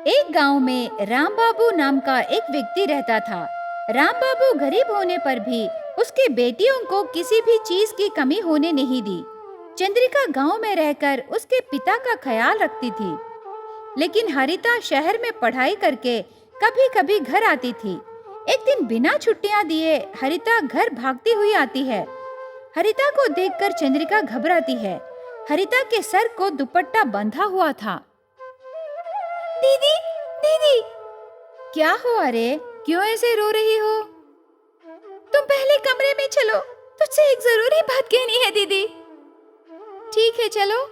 एक गांव में राम बाबू नाम का एक व्यक्ति रहता था। राम बाबू गरीब होने पर भी उसके बेटियों को किसी भी चीज की कमी होने नहीं दी। चंद्रिका गांव में रहकर उसके पिता का ख्याल रखती थी, लेकिन हरिता शहर में पढ़ाई करके कभी कभी घर आती थी। एक दिन बिना छुट्टियां दिए हरिता घर भागती हुई आती है। हरिता को देखकर चंद्रिका घबराती है। हरिता के सर को दुपट्टा बंधा हुआ था। दीदी, दीदी, क्या हुआ रे? क्यों ऐसे रो रही हो? तुम पहले कमरे में चलो, तुझसे एक जरूरी बात कहनी है दीदी। ठीक है, चलो।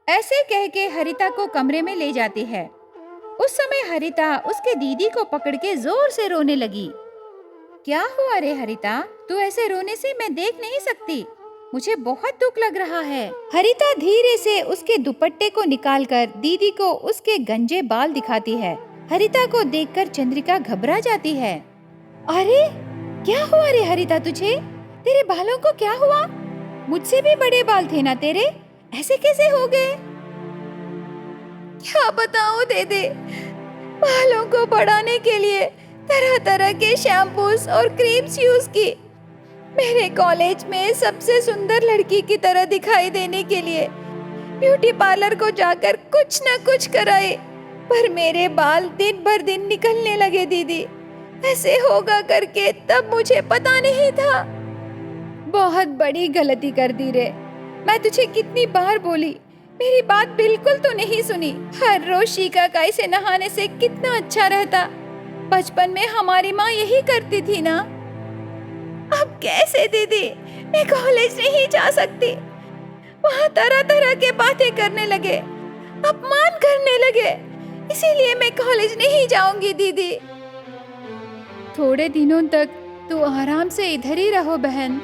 ऐसे कह के हरिता को कमरे में ले जाती है। उस समय हरिता उसके दीदी को पकड़ के जोर से रोने लगी। क्या हुआ रे हरिता? तू ऐसे रोने से मैं देख नहीं सकती, मुझे बहुत दुख लग रहा है। हरिता धीरे से उसके दुपट्टे को निकालकर दीदी को उसके गंजे बाल दिखाती है। हरिता को देखकर चंद्रिका घबरा जाती है। अरे क्या हुआ रे हरिता तुझे? तेरे बालों को क्या हुआ? मुझसे भी बड़े बाल थे ना तेरे, ऐसे कैसे हो गए? क्या बताऊं दीदी, बालों को बढ़ाने के लिए तरह तरह के शैम्पूस और क्रीम्स यूज की। मेरे कॉलेज में सबसे सुंदर लड़की की तरह दिखाई देने के लिए ब्यूटी पार्लर को जाकर कुछ न कुछ कराए, पर मेरे बाल दिन भर दिन निकलने लगे दीदी। ऐसे होगा करके तब मुझे पता नहीं था। बहुत बड़ी गलती कर दी रे। मैं तुझे कितनी बार बोली, मेरी बात बिल्कुल तो नहीं सुनी। हर रोज शिकाकाई से नहाने से कितना अच्छा रहता। बचपन में हमारी माँ यही करती थी ना। अब कैसे दीदी, मैं कॉलेज नहीं जा सकती। वहाँ तरह तरह के बातें करने लगे, अपमान करने लगे, इसीलिए मैं कॉलेज नहीं जाऊंगी दीदी। थोड़े दिनों तक तू आराम से इधर ही रहो बहन।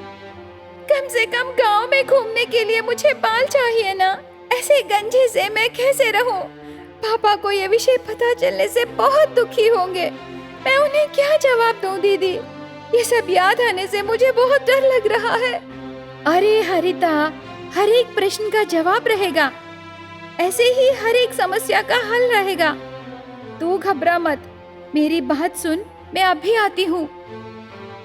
कम से कम गांव में घूमने के लिए मुझे बाल चाहिए ना। ऐसे गंजे से मैं कैसे रहूं? पापा को ये विषय पता चलने से बहुत दुखी होंगे। मैं उन्हें क्या जवाब दूं दीदी? ये सब याद आने से मुझे बहुत डर लग रहा है। अरे हरिता, हर एक प्रश्न का जवाब रहेगा, ऐसे ही हर एक समस्या का हल रहेगा। तू घबरा मत, मेरी बात सुन, मैं अभी आती हूँ।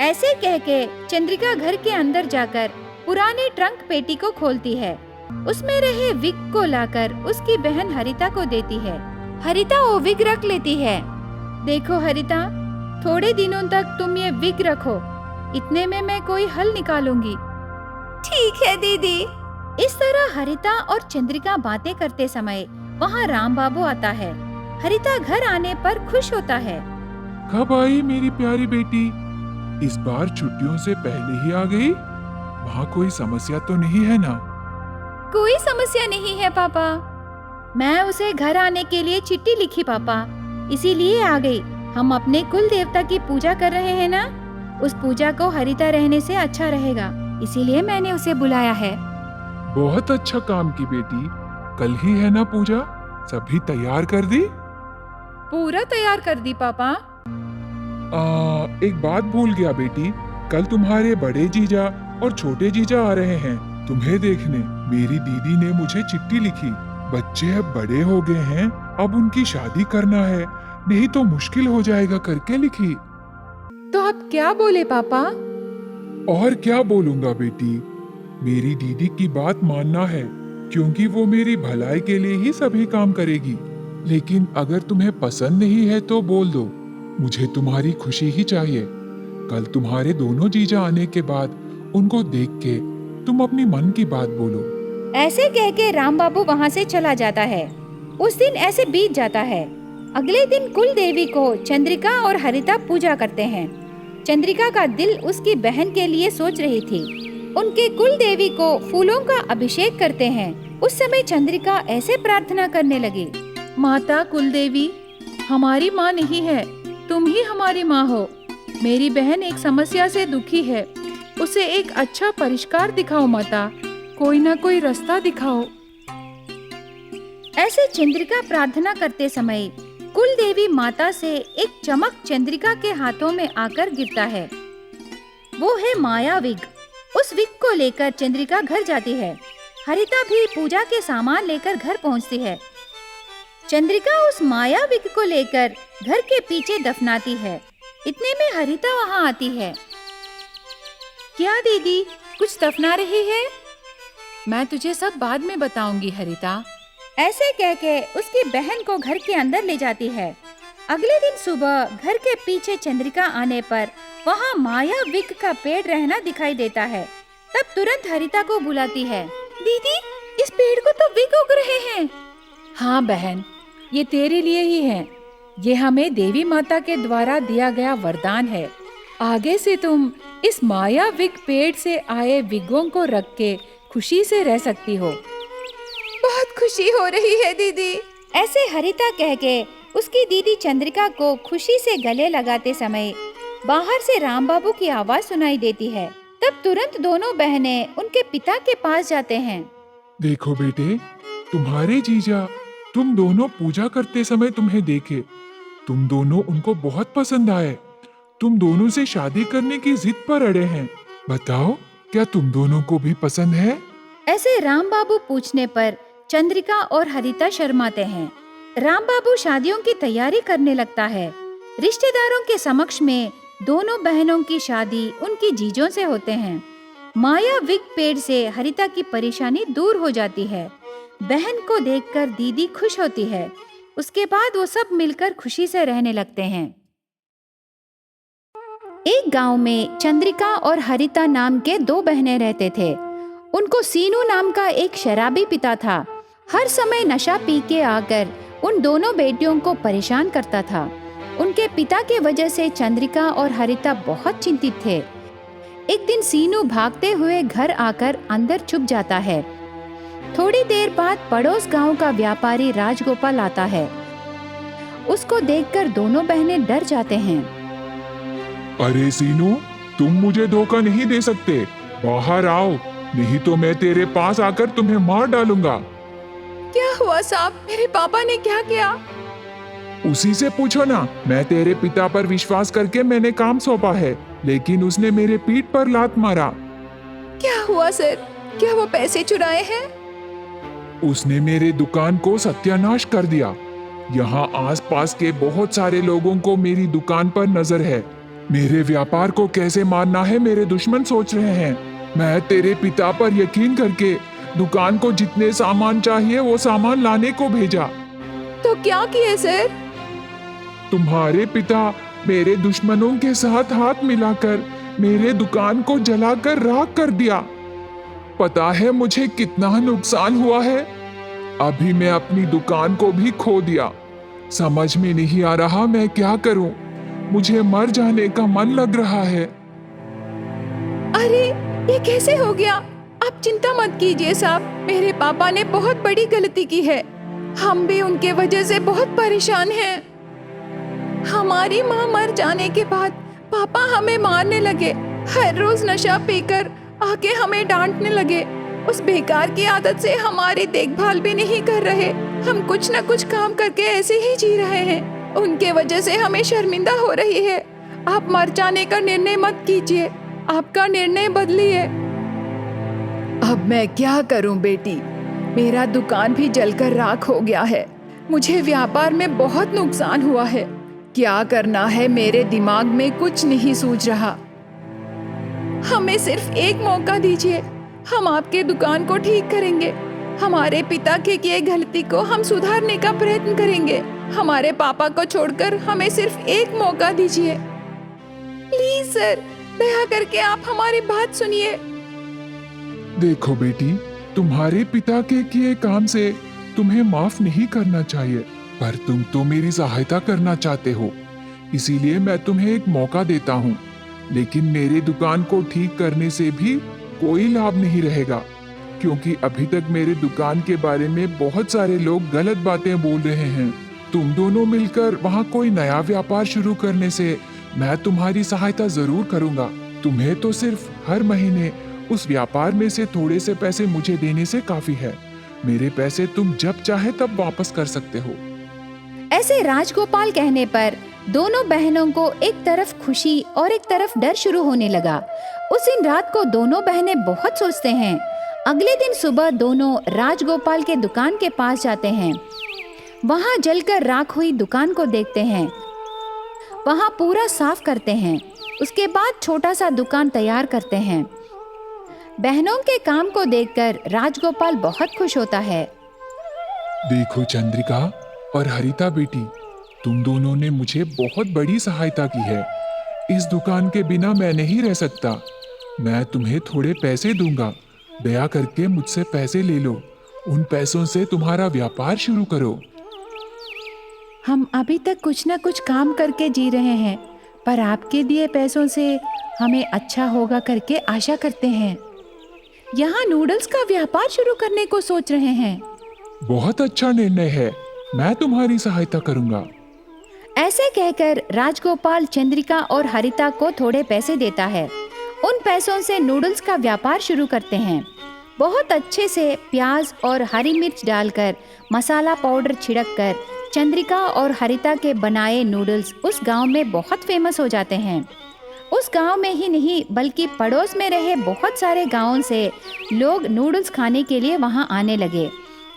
ऐसे कह के चंद्रिका घर के अंदर जाकर पुरानी ट्रंक पेटी को खोलती है। उसमें रहे विग को लाकर उसकी बहन हरिता को देती है। हरिता वो विग रख लेती है। देखो हरिता, थोड़े दिनों तक तुम ये विग रखो, इतने में मैं कोई हल निकालूंगी। ठीक है दीदी। इस तरह हरिता और चंद्रिका बातें करते समय वहाँ राम बाबू आता है। हरिता घर आने पर खुश होता है। कब आई मेरी प्यारी बेटी? इस बार छुट्टियों से पहले ही आ गई? वहाँ कोई समस्या तो नहीं है ना? कोई समस्या नहीं है पापा। मैं उसे घर आने के लिए चिट्ठी लिखी पापा, इसीलिए आ गई। हम अपने कुल देवता की पूजा कर रहे हैं ना, उस पूजा को हरिता रहने से अच्छा रहेगा, इसीलिए मैंने उसे बुलाया है। बहुत अच्छा काम की बेटी। कल ही है ना पूजा? सभी तैयार कर दी? पूरा तैयार कर दी पापा। एक बात भूल गया बेटी, कल तुम्हारे बड़े जीजा और छोटे जीजा आ रहे हैं तुम्हें देखने। मेरी दीदी ने मुझे चिट्ठी लिखी। बच्चे अब बड़े हो गए हैं, अब उनकी शादी करना है, नहीं तो मुश्किल हो जाएगा करके लिखी। तो आप क्या बोले पापा? और क्या बोलूंगा बेटी, मेरी दीदी की बात मानना है, क्योंकि वो मेरी भलाई के लिए ही सभी काम करेगी। लेकिन अगर तुम्हें पसंद नहीं है तो बोल दो, मुझे तुम्हारी खुशी ही चाहिए। कल तुम्हारे दोनों जीजा आने के बाद उनको देख के तुम अपनी मन की बात बोलो। ऐसे कह के राम बाबू वहाँ से चला जाता है। उस दिन ऐसे बीत जाता है। अगले दिन कुल देवी को चंद्रिका और हरिता पूजा करते हैं। चंद्रिका का दिल उसकी बहन के लिए सोच रही थी। उनके कुल देवी को फूलों का अभिषेक करते हैं। उस समय चंद्रिका ऐसे प्रार्थना करने लगी। माता कुल देवी, हमारी माँ नहीं है, तुम ही हमारी माँ हो। मेरी बहन एक समस्या से दुखी है, उसे एक अच्छा परिष्कार दिखाओ माता, कोई ना कोई रास्ता दिखाओ। ऐसे चंद्रिका प्रार्थना करते समय कुल देवी माता से एक चमक चंद्रिका के हाथों में आकर गिरता है। वो है माया विग। उस विग को लेकर चंद्रिका घर जाती है। हरिता भी पूजा के सामान लेकर घर पहुंचती है। चंद्रिका उस माया विग को लेकर घर के पीछे दफनाती है। इतने में हरिता वहाँ आती है। क्या दीदी, कुछ दफना रही है? मैं तुझे सब बाद में बताऊंगी हरिता। ऐसे कह के उसकी बहन को घर के अंदर ले जाती है। अगले दिन सुबह घर के पीछे चंद्रिका आने पर वहाँ माया विग का पेड़ रहना दिखाई देता है। तब तुरंत हरिता को बुलाती है। दीदी, इस पेड़ को तो विग उग रहे हैं। हाँ बहन, ये तेरे लिए ही है। ये हमें देवी माता के द्वारा दिया गया वरदान है। आगे से तुम इस माया विग पेड़ से आए विगों को रख के खुशी से रह सकती हो। बहुत खुशी हो रही है दीदी। ऐसे हरिता कह के उसकी दीदी चंद्रिका को खुशी से गले लगाते समय बाहर से राम बाबू की आवाज सुनाई देती है। तब तुरंत दोनों बहनें उनके पिता के पास जाते हैं। देखो बेटे, तुम्हारे जीजा तुम दोनों पूजा करते समय तुम्हें देखे। तुम दोनों उनको बहुत पसंद आए। तुम दोनों से शादी करने की जिद पर अड़े हैं। बताओ, क्या तुम दोनों को भी पसंद है? ऐसे राम बाबू पूछने पर चंद्रिका और हरिता शर्माते हैं। राम बाबू शादियों की तैयारी करने लगता है। रिश्तेदारों के समक्ष में दोनों बहनों की शादी उनकी जीजों से होते हैं। माया विग पेड़ से हरिता की परेशानी दूर हो जाती है। बहन को देखकर दीदी खुश होती है। उसके बाद वो सब मिलकर खुशी से रहने लगते हैं। एक गांव में चंद्रिका और हरिता नाम के दो बहनें रहते थे। उनको सीनू नाम का एक शराबी पिता था। हर समय नशा पी के आकर उन दोनों बेटियों को परेशान करता था। उनके पिता के वजह से चंद्रिका और हरिता बहुत चिंतित थे। एक दिन सीनू भागते हुए घर आकर अंदर छुप जाता है। थोड़ी देर बाद पड़ोस गांव का व्यापारी राजगोपाल आता है। उसको देखकर दोनों बहनें डर जाते हैं। अरे सीनू, तुम मुझे धोखा नहीं दे सकते। बाहर आओ, नहीं तो मैं तेरे पास आकर तुम्हें मार डालूंगा। क्या हुआ साहब, मेरे पापा ने क्या किया? उसी से पूछो ना। मैं तेरे पिता पर विश्वास करके मैंने काम सौंपा है, लेकिन उसने मेरे पीठ पर लात मारा। क्या हुआ सर? क्या वो पैसे चुराए हैं? उसने मेरे दुकान को सत्यानाश कर दिया। यहाँ आसपास के बहुत सारे लोगों को मेरी दुकान पर नजर है। मेरे व्यापार को कैसे मारना है मेरे दुश्मन सोच रहे हैं। मैं तेरे पिता पर यकीन करके दुकान को जितने सामान चाहिए वो सामान लाने को भेजा। तो क्या किए सर? तुम्हारे पिता मेरे दुश्मनों के साथ हाथ मिलाकर मेरे दुकान को जलाकर राख कर दिया। पता है मुझे कितना नुकसान हुआ है। अभी मैं अपनी दुकान को भी खो दिया। समझ में नहीं आ रहा मैं क्या करूं। मुझे मर जाने का मन लग रहा है। अरे, ये कैसे हो गया? आप चिंता मत कीजिए साहब, मेरे पापा ने बहुत बड़ी गलती की है। हम भी उनके वजह से बहुत परेशान हैं। हमारी माँ मर जाने के बाद पापा हमें मारने लगे। हर रोज नशा पीकर आके हमें डांटने लगे। उस बेकार की आदत से हमारी देखभाल भी नहीं कर रहे। हम कुछ न कुछ काम करके ऐसे ही जी रहे हैं। उनके वजह से हमें शर्मिंदा हो रही है। आप मर जाने का निर्णय मत कीजिए, आपका निर्णय बदलिए। अब मैं क्या करूं बेटी, मेरा दुकान भी जलकर राख हो गया है। मुझे व्यापार में बहुत नुकसान हुआ है। क्या करना है मेरे दिमाग में कुछ नहीं सूझ रहा। हमें सिर्फ एक मौका दीजिए, हम आपके दुकान को ठीक करेंगे। हमारे पिता के किए गलती को हम सुधारने का प्रयत्न करेंगे। हमारे पापा को छोड़कर हमें सिर्फ एक मौका दीजिए। प्लीज सर, दया करके आप हमारी बात सुनिए। देखो बेटी, तुम्हारे पिता के किए काम से तुम्हें माफ नहीं करना चाहिए, पर तुम तो मेरी सहायता करना चाहते हो, इसीलिए मैं तुम्हें एक मौका देता हूँ। लेकिन मेरे दुकान को ठीक करने से भी कोई लाभ नहीं रहेगा, क्योंकि अभी तक मेरे दुकान के बारे में बहुत सारे लोग गलत बातें बोल रहे हैं। तुम दोनों मिलकर वहाँ कोई नया व्यापार शुरू करने से मैं तुम्हारी सहायता जरूर करूँगा। तुम्हें तो सिर्फ हर महीने उस व्यापार में से थोड़े से पैसे मुझे देने से काफी है। मेरे पैसे तुम जब चाहे तब वापस कर सकते हो। ऐसे राजगोपाल कहने पर दोनों बहनों को एक तरफ खुशी और एक तरफ डर शुरू होने लगा। उस दिन रात को दोनों बहनें बहुत सोचते हैं। अगले दिन सुबह दोनों राजगोपाल के दुकान के पास जाते हैं। वहाँ जलकर राख हुई दुकान को देखते हैं। वहाँ पूरा साफ करते हैं। उसके बाद छोटा सा दुकान तैयार करते हैं। बहनों के काम को देखकर राजगोपाल बहुत खुश होता है। देखो चंद्रिका और हरिता बेटी, तुम दोनों ने मुझे बहुत बड़ी सहायता की है। इस दुकान के बिना मैं नहीं रह सकता। मैं तुम्हें थोड़े पैसे दूंगा। दया करके मुझसे पैसे ले लो। उन पैसों से तुम्हारा व्यापार शुरू करो। हम अभी तक कुछ न कुछ काम करके जी रहे हैं, पर आपके दिए पैसों से हमें अच्छा होगा करके आशा करते हैं। यहाँ नूडल्स का व्यापार शुरू करने को सोच रहे हैं। बहुत अच्छा निर्णय है। मैं तुम्हारी सहायता करूंगा। ऐसे कहकर राजगोपाल चंद्रिका और हरिता को थोड़े पैसे देता है। उन पैसों से नूडल्स का व्यापार शुरू करते हैं। बहुत अच्छे से प्याज और हरी मिर्च डालकर मसाला पाउडर छिड़क कर चंद्रिका और हरिता के बनाए नूडल्स उस गांव में बहुत फेमस हो जाते हैं। उस गांव में ही नहीं बल्कि पड़ोस में रहे बहुत सारे गांवों से लोग नूडल्स खाने के लिए वहां आने लगे।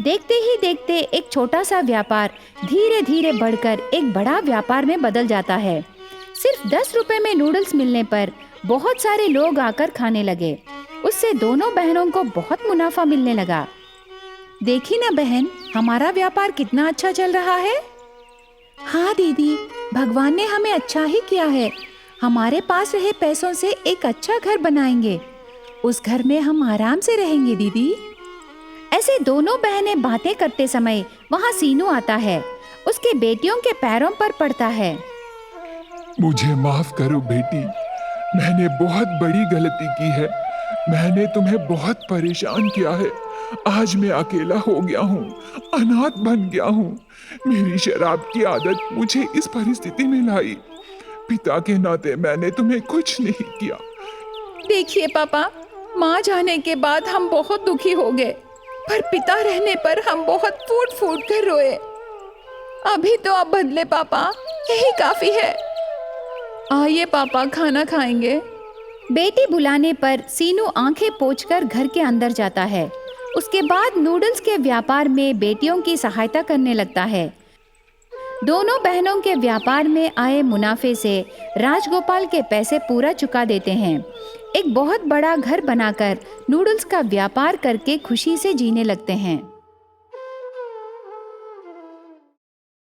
देखते ही देखते एक छोटा सा व्यापार धीरे धीरे बढ़कर एक बड़ा व्यापार में बदल जाता है। सिर्फ 10 रुपए में नूडल्स मिलने पर बहुत सारे लोग आकर खाने लगे। उससे दोनों बहनों को बहुत मुनाफा मिलने लगा। देखी ना बहन, हमारा व्यापार कितना अच्छा चल रहा है। हाँ दीदी, भगवान ने हमें अच्छा ही किया है। हमारे पास रहे पैसों से एक अच्छा घर बनाएंगे। उस घर में हम आराम से रहेंगे दीदी। ऐसे दोनों बहनें बातें करते समय वहाँ सीनू आता है। उसके बेटियों के पैरों पर पड़ता है। मुझे माफ करो बेटी, मैंने बहुत बड़ी गलती की है। मैंने तुम्हें बहुत परेशान किया है। आज मैं अकेला हो गया हूँ, अनाथ बन गया हूँ। मेरी शराब की आदत मुझे इस परिस्थिति में लाई। पिता के नाते मैंने तुम्हें कुछ नहीं किया। देखिए पापा, माँ जाने के बाद हम बहुत दुखी हो गए, पर पिता रहने पर हम बहुत फूट फूट कर रोए। अभी तो आप बदले पापा, यही काफी है। आइए पापा, खाना खाएंगे। बेटी बुलाने पर सीनू आंखें पोंछकर घर के अंदर जाता है। उसके बाद नूडल्स के व्यापार में बेटियों की सहायता करने लगता है। दोनों बहनों के व्यापार में आए मुनाफे से राजगोपाल के पैसे पूरा चुका देते हैं। एक बहुत बड़ा घर बनाकर नूडल्स का व्यापार करके खुशी से जीने लगते हैं।